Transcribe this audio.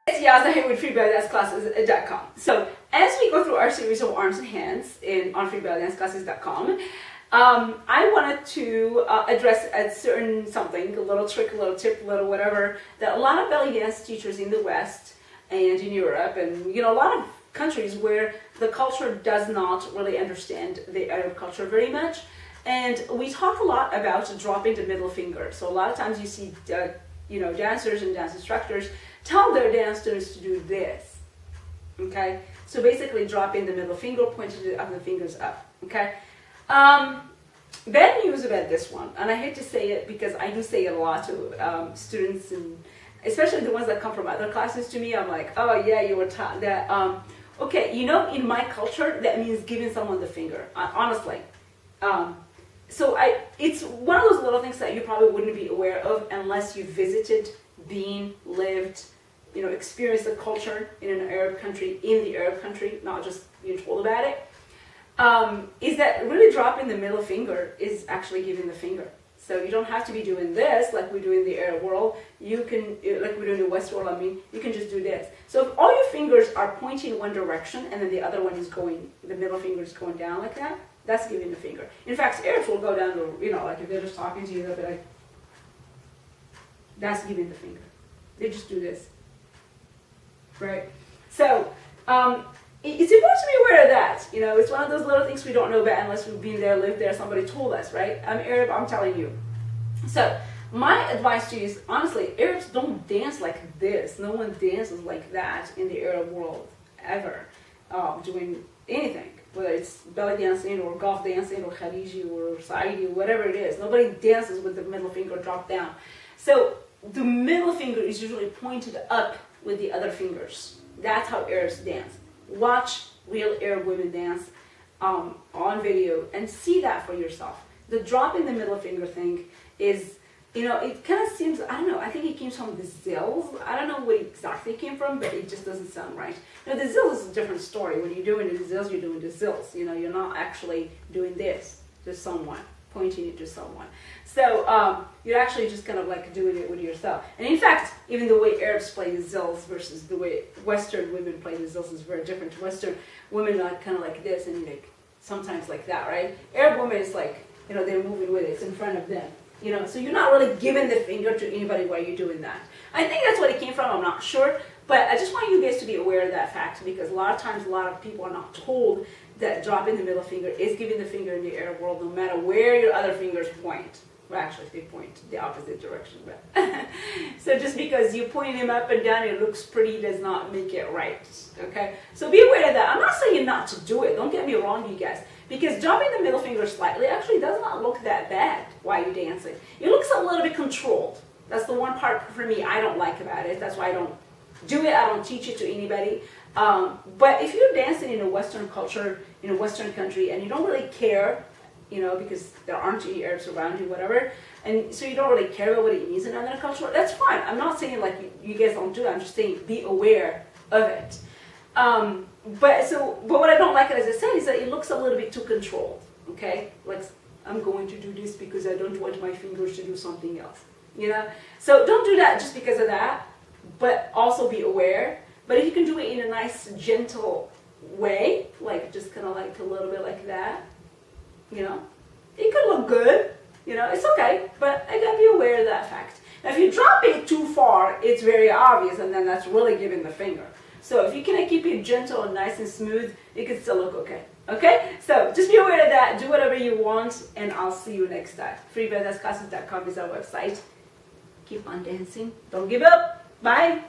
It's Yasna here with freebellydanceclasses.com. So as we go through our series of arms and hands on freebellydanceclasses.com, I wanted to address a certain something, a little trick, a little tip, a little whatever, that a lot of belly dance teachers in the West and in Europe and a lot of countries where the culture does not really understand the Arab culture very much. And we talk a lot about dropping the middle finger. So a lot of times you see dancers and dance instructors tell their dance students to do this. Okay? So basically dropping the middle finger, pointing the other fingers up. Okay? Bad news about this one, and I hate to say it because I do say it a lot to students, and especially the ones that come from other classes to me. I'm like, oh yeah, you were taught that. Okay, in my culture, that means giving someone the finger, honestly. So it's one of those little things that you probably wouldn't be aware of unless you visited, lived, experienced the culture in an Arab country, not just being told about it. Is that really dropping the middle finger is actually giving the finger. So you don't have to be doing this like we do in the Arab world. You can, like we do in the West world, you can just do this. So if all your fingers are pointing one direction and then the other one is the middle finger is going down like that, that's giving the finger. In fact, Arabs will go down to, like if they're just talking to you, they'll be like, that's giving the finger. They just do this, right? So it's important to be aware of that. It's one of those little things we don't know about unless we've been there, lived there, somebody told us, right? I'm Arab, I'm telling you. So my advice to you is, honestly, Arabs don't dance like this. No one dances like that in the Arab world, ever, doing anything. Whether it's belly dancing or golf dancing or Khariji or Saidi or whatever it is. Nobody dances with the middle finger dropped down. So the middle finger is usually pointed up with the other fingers. That's how Arabs dance. Watch real Arab women dance on video and see that for yourself. The drop in the middle finger thing is, it kind of seems, I don't know, I think it came from the zills. I don't know what exactly it came from, but it just doesn't sound right. The zills is a different story. When you're doing the zills, you're doing the zills. You're not actually doing this to someone, pointing it to someone. So you're actually just kind of like doing it with yourself. And in fact, even the way Arabs play the zills versus the way Western women play the zills is very different. Western women are kind of like this and sometimes like that, right? Arab women is like, they're moving with it. It's in front of them. So you're not really giving the finger to anybody while you're doing that. I think that's what it came from, I'm not sure. But I just want you guys to be aware of that fact because a lot of times a lot of people are not told that dropping the middle finger is giving the finger in the Arab world no matter where your other fingers point. Well, actually, they point the opposite direction. But so just because you point them up and down, it looks pretty does not make it right. Okay? So be aware of that. I'm not saying not to do it. Don't get me wrong, you guys. Because dropping the middle finger slightly actually does not look that bad while you're dancing. It looks a little bit controlled. That's the one part for me I don't like about it. That's why I don't do it. I don't teach it to anybody. But if you're dancing in a Western culture, in a Western country, and you don't really care, because there aren't any Arabs around you, whatever, and so you don't really care about what it means in another culture, that's fine. I'm not saying like you guys don't do it. I'm just saying be aware of it. But what I don't like it, as I said, is that it looks a little bit too controlled. Okay, like I'm going to do this because I don't want my fingers to do something else. So don't do that just because of that. But also be aware. But if you can do it in a nice, gentle way, like just kind of like a little bit like that, it could look good. It's okay. But I gotta be aware of that fact. Now, if you drop it too far, it's very obvious, and then that's really giving the finger. So if you can keep it gentle and nice and smooth, it can still look okay. Okay? So just be aware of that. Do whatever you want, and I'll see you next time. freebellydanceclasses.com is our website. Keep on dancing. Don't give up. Bye.